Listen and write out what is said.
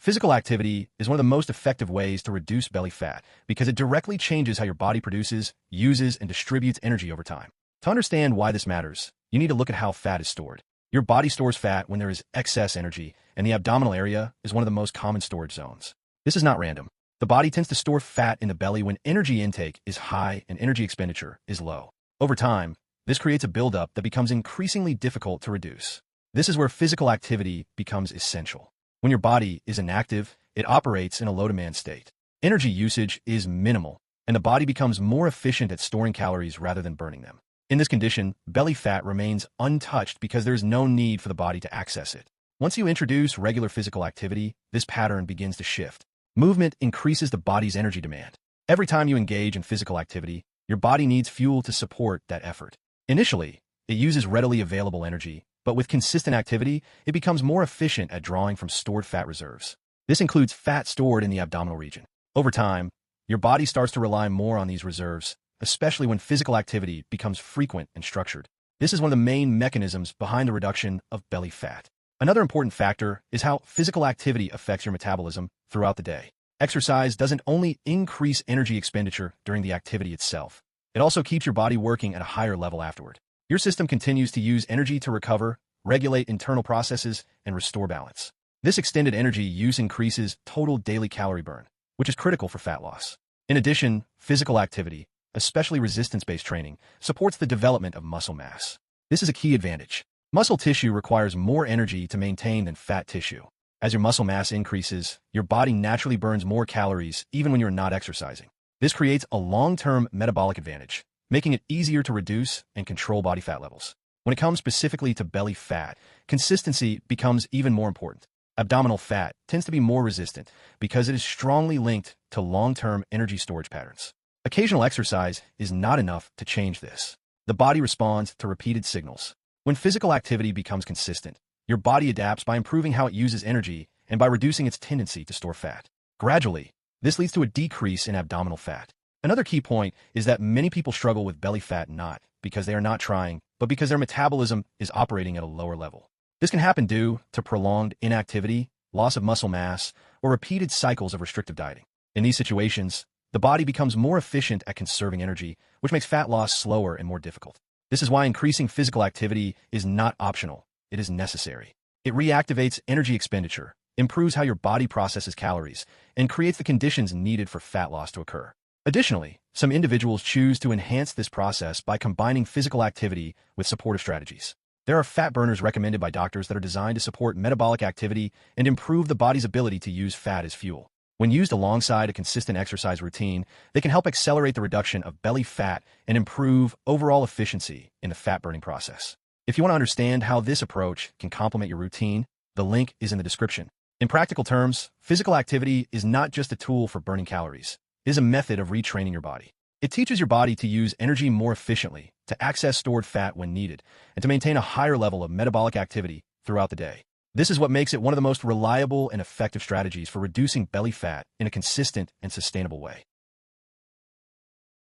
Physical activity is one of the most effective ways to reduce belly fat because it directly changes how your body produces, uses, and distributes energy over time. To understand why this matters, you need to look at how fat is stored. Your body stores fat when there is excess energy, and the abdominal area is one of the most common storage zones. This is not random. The body tends to store fat in the belly when energy intake is high and energy expenditure is low. Over time, this creates a buildup that becomes increasingly difficult to reduce. This is where physical activity becomes essential. When your body is inactive, it operates in a low-demand state. Energy usage is minimal, and the body becomes more efficient at storing calories rather than burning them. In this condition, belly fat remains untouched because there is no need for the body to access it. Once you introduce regular physical activity, this pattern begins to shift. Movement increases the body's energy demand. Every time you engage in physical activity, your body needs fuel to support that effort. Initially, it uses readily available energy, but with consistent activity, it becomes more efficient at drawing from stored fat reserves. This includes fat stored in the abdominal region. Over time, your body starts to rely more on these reserves, especially when physical activity becomes frequent and structured. This is one of the main mechanisms behind the reduction of belly fat. Another important factor is how physical activity affects your metabolism throughout the day. Exercise doesn't only increase energy expenditure during the activity itself, it also keeps your body working at a higher level afterward. Your system continues to use energy to recover, regulate internal processes, and restore balance. This extended energy use increases total daily calorie burn, which is critical for fat loss. In addition, physical activity, especially resistance-based training, supports the development of muscle mass. This is a key advantage. Muscle tissue requires more energy to maintain than fat tissue. As your muscle mass increases, your body naturally burns more calories even when you're not exercising. This creates a long-term metabolic advantage, making it easier to reduce and control body fat levels. When it comes specifically to belly fat, consistency becomes even more important. Abdominal fat tends to be more resistant because it is strongly linked to long-term energy storage patterns. Occasional exercise is not enough to change this. The body responds to repeated signals. When physical activity becomes consistent, your body adapts by improving how it uses energy and by reducing its tendency to store fat. Gradually, this leads to a decrease in abdominal fat. Another key point is that many people struggle with belly fat not because they are not trying, but because their metabolism is operating at a lower level. This can happen due to prolonged inactivity, loss of muscle mass, or repeated cycles of restrictive dieting. In these situations, the body becomes more efficient at conserving energy, which makes fat loss slower and more difficult. This is why increasing physical activity is not optional, it is necessary. It reactivates energy expenditure, improves how your body processes calories, and creates the conditions needed for fat loss to occur. Additionally, some individuals choose to enhance this process by combining physical activity with supportive strategies. There are fat burners recommended by doctors that are designed to support metabolic activity and improve the body's ability to use fat as fuel. When used alongside a consistent exercise routine, they can help accelerate the reduction of belly fat and improve overall efficiency in the fat-burning process. If you want to understand how this approach can complement your routine, the link is in the description. In practical terms, physical activity is not just a tool for burning calories. It is a method of retraining your body. It teaches your body to use energy more efficiently, to access stored fat when needed, and to maintain a higher level of metabolic activity throughout the day. This is what makes it one of the most reliable and effective strategies for reducing belly fat in a consistent and sustainable way.